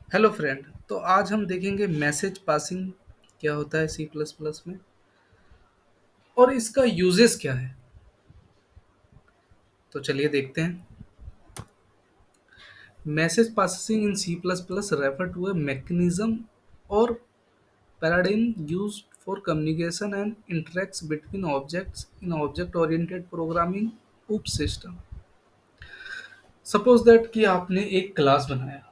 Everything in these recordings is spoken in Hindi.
Hello friend. तो आज हम देखेंगे मैसेज पासिंग क्या होता है सी प्लस प्लस में और इसका यूजेस क्या है। तो चलिए देखते हैं। Message passing in C plus plus refer to a mechanism और paradigm used for communication and interacts between objects in object oriented programming उप सिस्टम। सपोज दैट कि आपने एक क्लास बनाया।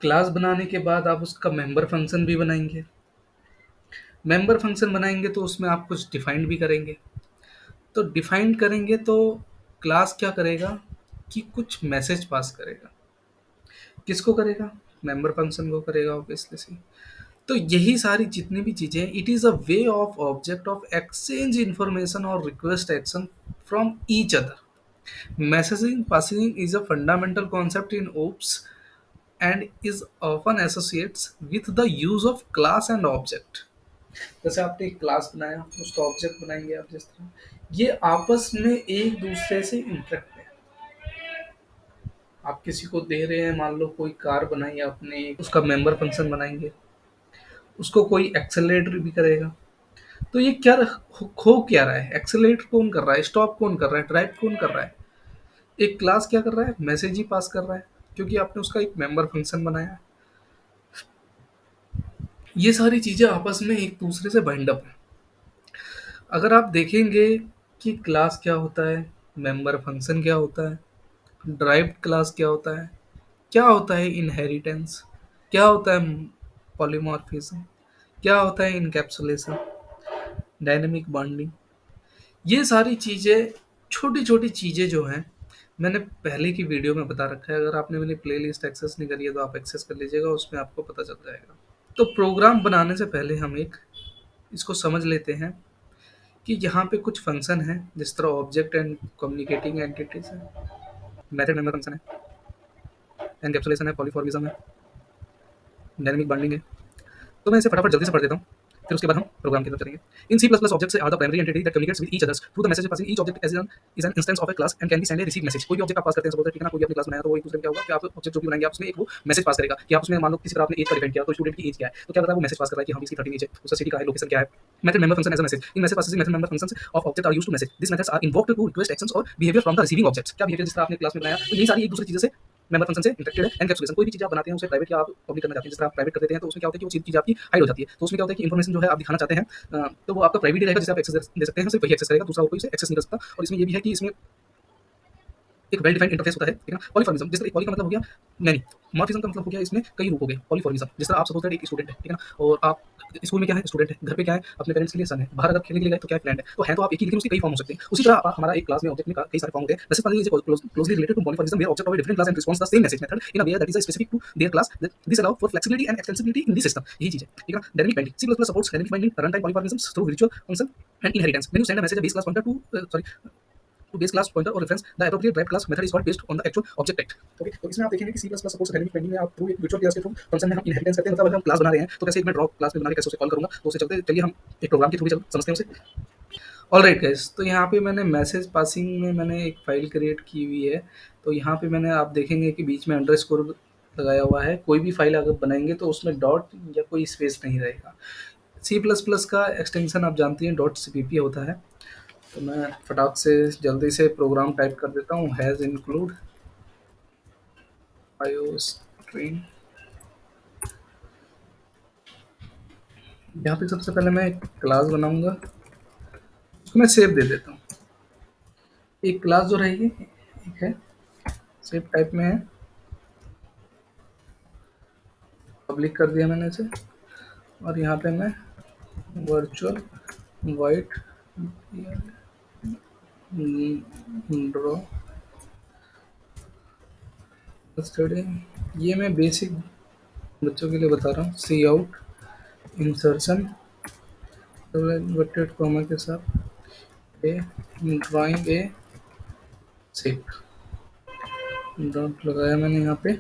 क्लास बनाने के बाद आप उसका मेंबर फंक्शन भी बनाएंगे। मेंबर फंक्शन बनाएंगे तो उसमें आप कुछ डिफाइंड भी करेंगे। तो डिफाइन करेंगे तो क्लास क्या करेगा कि कुछ मैसेज पास करेगा। किसको करेगा? मेंबर फंक्शन को करेगा ऑब्वियसली सी। तो यही सारी जितनी भी चीजें, it is a way of object of exchange information और request action from each other. Messaging passing is a fundamental concept in OOPs and is often associates with the use of class and object. जैसे आपने एक क्लास बनाया, उसका ऑब्जेक्ट बनाएंगे आप जिस तरह, ये आपस में एक दूसरे से इंटरेक्ट है। आप किसी को दे रहे हैं, मान लो कोई कार बनाई आपने, उसका मेंबर फंक्शन बनाएंगे, उसको कोई एक्सेलरेटर भी करेगा। तो ये क्या खो क्या रहा है? एक्सेलरेट कौन कर रहा है, स्टॉप कौन कर रहा है, ड्राइव कौन कर रहा है? एक क्लास क्या कर रहा है? मैसेज ही पास कर रहा है, क्योंकि आपने उसका एक मेंबर फंक्शन बनाया है। ये सारी चीजें आपस में एक दूसरे से बाइंड अप है। अगर आप देखेंगे कि क्लास क्या होता है, मेंबर फंक्शन क्या होता है, ड्राइव्ड क्लास क्या होता है, क्या होता है इनहेरिटेंस, क्या होता है पॉलीमॉर्फिज्म, क्या होता है इनकैप्सुलेशन, डायनेमिक बॉन्डिंग, ये सारी चीज़ें, छोटी छोटी चीज़ें जो हैं, मैंने पहले की वीडियो में बता रखा है। अगर आपने मेरी प्लेलिस्ट एक्सेस नहीं करी है तो आप एक्सेस कर लीजिएगा, उसमें आपको पता चल जाएगा। तो प्रोग्राम बनाने से पहले हम एक इसको समझ लेते हैं कि यहाँ पे कुछ फंक्शन है, जिस तरह ऑब्जेक्ट एंड कम्युनिकेटिंग एंटिटीज है, मेथड मेंबर फंक्शन है, एनकैप्सुलेशन है, पॉलीमॉर्फिज्म है, डायनेमिक बॉन्डिंग है। तो मैं इसे फटाफट जल्दी से पढ़ देता हूँ, फिर उसके बाद हम प्रोग्राम की तरफ चलेंगे। In C plus plus objects are the primary entity that communicates with each others through the message passing each object as an is an instance of a class and can be send a receive message. कोई भी ऑब्जेक्ट आप पास करते हैं, सपोज ठीक है ना, कोई भी अपनी क्लास बनाया तो वो एक दूसरे में क्या होगा कि आप ऑब्जेक्ट जो भी बनाएंगे आप उसमें एक वो मैसेज पास करेगा कि आप उसमें मान लो किसी तरह आपने एज का डिफाइन किया, तो स्टूडेंट की एज क्या है, तो क्या होता है वो मैसेज पास कर रहा है कि हम इसकी 13 एज है, उसका सिटी का है, लोकेशन क्या है। Method member function as a message in message passing method member functions of object are used to message this methods are invoked to request actions और behaviour from the receiving objects. क्या बिहेवियर जिस तरह आपने क्लास में बनाया, तो यही सारी एक दूसरे चीजें से मेंबर फंक्शन से इंटरेक्टेड है। एनकैप्सुलेशन, कोई भी चीज आप बनाते हैं उसे प्राइवेट या आप पब्लिक करना चाहते हैं, जिस तरह आप प्राइवेट कर देते हैं तो उसमें क्या होता है कि वो चीज आपकी हाइड हो जाती है। तो उसमें क्या होता है कि इन्फॉर्मेशन जो है आप दिखाना चाहते हैं, तो वो आपका प्राइवेट ही रहेगा, जिसे आप एक्सेस दे सकते हैं, सिर्फ वही एक्सेस करेगा, दूसरा कोई उसे एक्सेस नहीं कर सकता। और इसमें ये भी है कि इसमें एक वेल डिफाइंड इंटरफेस होता है, ठीक है ना। पॉलीफॉर्मिज्म, जिस तरह पॉली का मतलब हो गया मैनी, मॉर्फिज्म का मतलब हो गया इसमें कई रूप हो गए। पॉलीफॉर्मिज्म, जिस तरह आप सपोज दैट एक स्टूडेंट है, ठीक है ना, और आप स्कूल में क्या है, स्टूडेंट है, घर पे क्या है, अपने पेरेंट्स के लिए सन है, बाहर अगर खेलने के लिए गए तो क्या है, फ्रेंड है। तो है तो आप एक ही, लेकिन उसके कई फॉर्म हो सकते हैं। उसी तरह हमारा एक क्लास में ऑब्जेक्ट में कई सारे फॉर्म होते हैं। This is closely related to polymorphism where object of a different class and response the same message method in a way that is specific to their class. This allow for flexibility and extensibility in this system. यही चीज है, ठीक है ना। Dynamic binding, C plus plus supports dynamic binding run time polymorphism through virtual function and inheritance. When you send a message a base class pointer to base class pointer or reference, the appropriate derived class method is called based on the actual object type. Okay, तो इसमें आप देखेंगे कि C plus plus suppose dynamic binding में आप थ्रू एक वर्चुअल क्लास के थ्रू फंक्शन में हम इनहेरिटेंस करते हैं। मतलब अगर हम क्लास बना रहे हैं तो कैसे एक मैं ड्रॉ क्लास में बना के कैसे उसे कॉल करूंगा, तो उसे चलते चलिए हम एक प्रोग्राम के थ्रू समझते हैं उसे। ऑल राइट गाइस, तो यहाँ पे मैंने मैसेज पासिंग में मैंने एक फाइल क्रिएट की हुई है। तो यहाँ पे मैंने, आप देखेंगे कि बीच में अंडरस्कोर लगाया हुआ है। कोई भी फाइल अगर बनाएंगे तो उसमें डॉट या कोई स्पेस नहीं रहेगा। सी प्लस प्लस का एक्सटेंशन आप जानती हैं, डॉट सीपीपी होता है। तो मैं फटाक से जल्दी से प्रोग्राम टाइप कर देता हूँ, हैज़ इंक्लूड आईओ स्ट्रीम। यहाँ पे सबसे पहले मैं एक क्लास बनाऊंगा, उसको मैं सेव दे देता हूँ। एक क्लास जो रहेगी, एक है सेव टाइप में है, पब्लिक कर दिया मैंने इसे। और यहाँ पे मैं वर्चुअल वाइट ड्रॉ स्टडी, ये मैं बेसिक बच्चों के लिए बता रहा हूँ। सी आउट इंसर्शन इन्वर्टेड कॉमा के साथ ए ड्राइंग ए सेक डॉट लगाया मैंने यहाँ पे।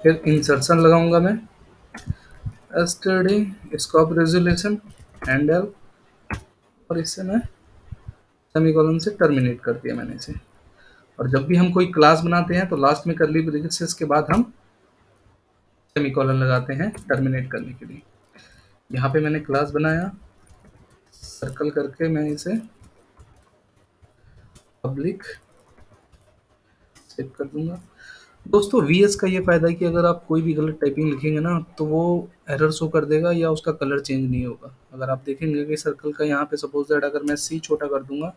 फिर इंसर्शन लगाऊंगा मैं, स्टडी स्कोप रेजोल्यूशन हैंडल, और इससे मैं सेमीकोलन से टर्मिनेट कर दिया मैंने इसे। और जब भी हम कोई क्लास बनाते हैं तो लास्ट में करली ब्रेसेस के बाद हम सेमीकोलन लगाते हैं टर्मिनेट करने के लिए। यहाँ पे मैंने क्लास बनाया, सर्कल करके मैं इसे पब्लिक सेव कर दूंगा। दोस्तों वीएस का ये फायदा है कि अगर आप कोई भी गलत टाइपिंग लिखेंगे ना तो वो एरर शो कर देगा या उसका कलर चेंज नहीं होगा। अगर आप देखेंगे कि सर्कल का यहाँ पे सपोज दैट अगर मैं सी छोटा कर दूंगा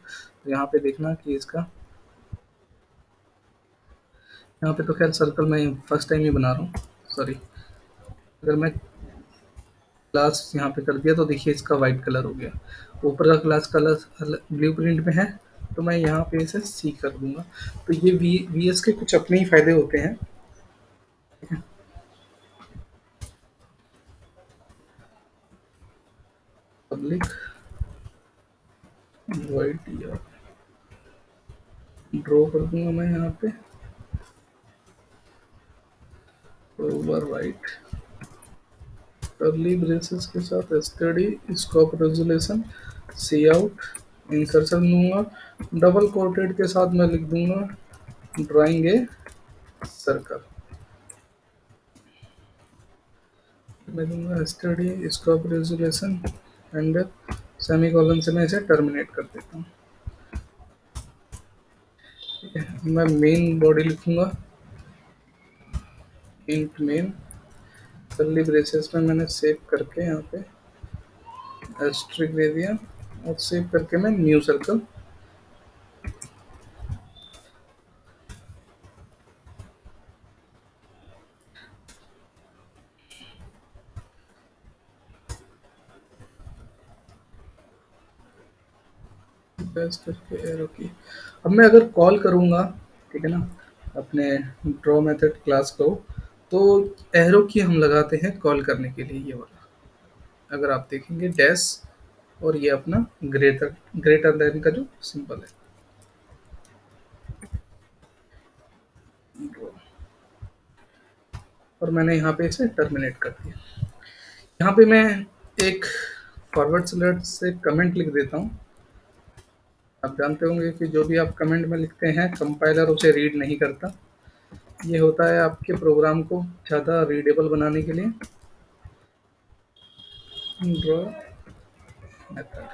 तो यहाँ पे देखना कि इसका, यहाँ पे तो खैर सर्कल मैं फर्स्ट टाइम ही बना रहा हूँ, सॉरी। अगर मैं क्लास यहाँ पे कर दिया तो देखिए इसका वाइट कलर हो गया। ऊपर का क्लास कलर ब्लू प्रिंट में है, तो मैं यहाँ पे इसे सी कर दूंगा। तो ये वी एस के कुछ अपने ही फायदे होते हैं। पब्लिक वाइट या ड्रॉ कर दूंगा मैं यहाँ पे ओवर राइट कर्ली ब्रेसेस के साथ स्टडी स्कोप रेजोल्यूशन सी आउट इंसर्शन दूंगा। डबल कोटेड के साथ मैं लिख दूंगा ड्राइंग ए सर्कल। मैं दूंगा study scope resolution and semi colon से मैं इसे टर्मिनेट कर देता हूँ। ठीक है, मैं मेन बॉडी लिखूंगा इंट मेन कर्ली ब्रेसेस में मैंने सेव करके यहाँ पे एस्ट्रिक दे दिया और सेव करके मैं न्यू सर्कल प्रेस करके एरो की। अब मैं अगर कॉल करूँगा, ठीक है ना, अपने ड्रॉ मेथड क्लास को, तो एरो की हम लगाते हैं कॉल करने के लिए, ये वाला। अगर आप देखेंगे डैश और ये अपना ग्रेटर ग्रेटर देन का जो सिंबल है ड्रॉ, और मैंने यहाँ पे इसे टर्मिनेट कर दिया। यहाँ पे मैं एक फॉरवर्ड स्लैश से कमेंट लिख देता हूँ। आप जानते होंगे कि जो भी आप कमेंट में लिखते हैं कंपाइलर उसे रीड नहीं करता। ये होता है आपके प्रोग्राम को ज़्यादा रीडेबल बनाने के लिए। ड्रॉ मेथड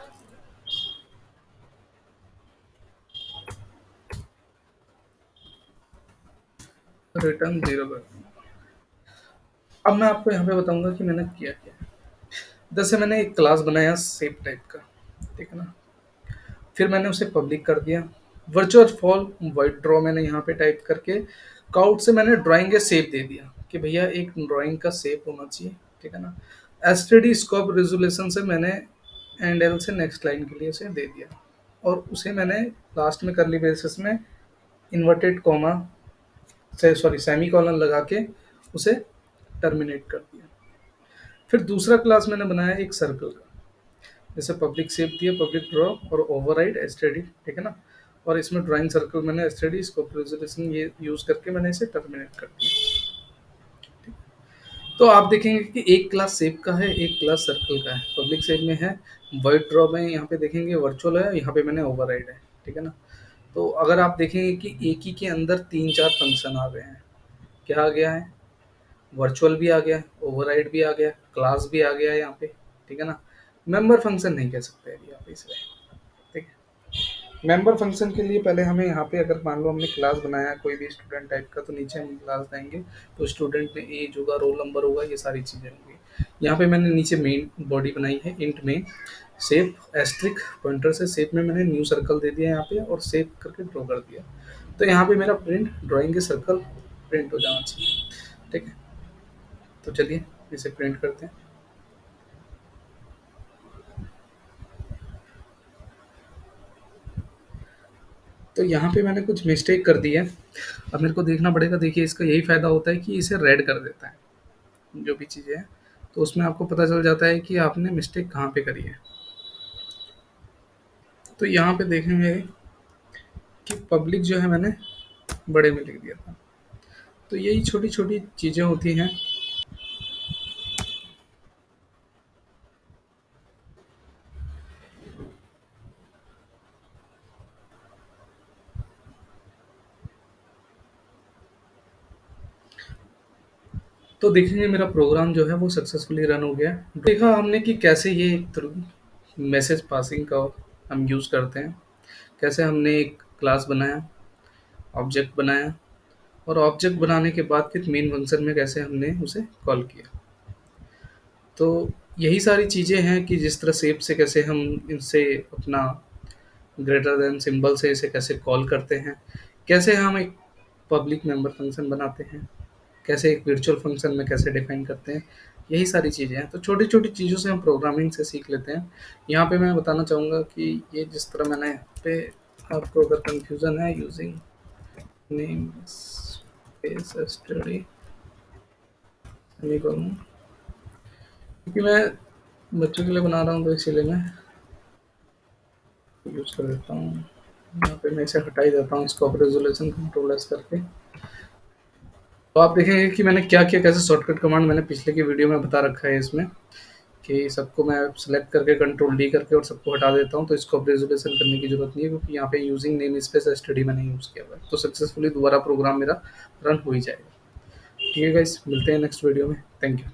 रिटर्न जीरो कर। अब मैं आपको यहाँ पे बताऊंगा कि मैंने किया क्या। जैसे मैंने एक क्लास बनाया सेप टाइप का, ठीक है ना, फिर मैंने उसे पब्लिक कर दिया। वर्चुअल फॉल वाइट ड्रॉ मैंने यहाँ पे टाइप करके काउट से मैंने ड्राइंग के सेप दे दिया कि भैया एक ड्राइंग का सेप होना चाहिए, ठीक है ना। एसटीडी स्कोप रेजोल्यूशन से मैंने एंड एल से नेक्स्ट लाइन के लिए उसे दे दिया, और उसे मैंने लास्ट में करली ब्रेसेस में इन्वर्टेड कॉमा से सॉरी सेमी कॉलन लगा के उसे टर्मिनेट कर दिया। फिर दूसरा क्लास मैंने बनाया एक सर्कल का, जैसे पब्लिक शेप दिया, पब्लिक ड्रॉ और ओवरराइड एसटीडी, ठीक है ना। और इसमें ड्राइंग सर्कल मैंने एसटीडी स्कोप रेजोल्यूशन ये यूज करके मैंने इसे टर्मिनेट कर दिया। तो आप देखेंगे कि एक क्लास शेप का है, एक क्लास सर्कल का है। पब्लिक शेप में है, वाइट ड्रॉ में यहाँ पे देखेंगे वर्चुअल है, यहाँ पे मैंने ओवरराइड है, ठीक है ना। तो अगर आप देखेंगे कि एक ही के अंदर तीन चार फंक्शन आ गए हैं, क्या आ गया है, वर्चुअल भी आ गया, ओवरराइड भी आ गया, क्लास भी आ गया है यहाँ पे, ठीक है ना। मेंबर फंक्शन नहीं कह सकते अभी आप इसे, ठीक है। मेंबर फंक्शन के लिए पहले हमें यहाँ पे अगर मान लो हमने क्लास बनाया कोई भी स्टूडेंट टाइप का, तो नीचे हम क्लास देंगे तो स्टूडेंट में एज होगा, रोल नंबर होगा, ये सारी चीज़ें होंगी। यहाँ पे मैंने नीचे मेन बॉडी बनाई है इंट मेन सेप एस्ट्रिक पॉइंटर से सेप में मैंने न्यू सर्कल दे दिया यहाँ पे और सेव करके ड्रॉ कर दिया। तो यहाँ पे मेरा प्रिंट ड्राइंग के सर्कल प्रिंट हो जाना चाहिए, ठीक है। तो चलिए इसे प्रिंट करते हैं। तो यहाँ पे मैंने कुछ मिस्टेक कर दी है, अब मेरे को देखना पड़ेगा। देखिए इसका यही फ़ायदा होता है कि इसे रेड कर देता है जो भी चीज़ें हैं, तो उसमें आपको पता चल जाता है कि आपने मिस्टेक कहाँ पे करी है। तो यहाँ पे देखेंगे कि पब्लिक जो है मैंने बड़े में लिख दिया था। तो यही छोटी छोटी चीज़ें होती हैं। तो देखेंगे मेरा प्रोग्राम जो है वो सक्सेसफुली रन हो गया। देखा हमने कि कैसे ये मैसेज पासिंग का हम यूज़ करते हैं। कैसे हमने एक क्लास बनाया, ऑब्जेक्ट बनाया और ऑब्जेक्ट बनाने के बाद फिर मेन फंक्शन में कैसे हमने उसे कॉल किया। तो यही सारी चीज़ें हैं कि जिस तरह शेप से कैसे हम इनसे अपना ग्रेटर देन सिंबल से इसे कैसे कॉल करते हैं, कैसे हम एक पब्लिक मेंबर फंक्शन बनाते हैं, कैसे एक वर्चुअल फंक्शन में कैसे डिफाइन करते हैं, यही सारी चीज़ें हैं। तो छोटी-छोटी चीज़ों से हम प्रोग्रामिंग से सीख लेते हैं। यहाँ पे मैं बताना चाहूँगा कि ये जिस तरह मैंने यहाँ पे आपको अगर कन्फ्यूज़न है using name space study semicolon, क्योंकि मैं बच्चों के लिए बना रहा हूँ तो इसीलिए मैं यूज़ कर देता हूँ। यहाँ पे मैं इसे हटा ही देता हूँ स्कोप रेज़ोल्यूशन कंट्रोल एस करके। तो आप देखेंगे कि मैंने क्या-क्या कैसे शॉर्टकट कमांड मैंने पिछले की वीडियो में बता रखा है इसमें, कि सबको मैं सेलेक्ट करके कंट्रोल डी करके और सबको हटा देता हूँ, तो स्कोप रेज़ोल्यूशन करने की ज़रूरत नहीं है क्योंकि यहाँ पे यूजिंग नेम स्पेस एसटीडी मैंने यूज़ किया हुआ है। तो सक्सेसफुली दोबारा प्रोग्राम मेरा रन हो ही जाएगा। ठीक है गाइस, मिलते हैं नेक्स्ट वीडियो में। Thank you.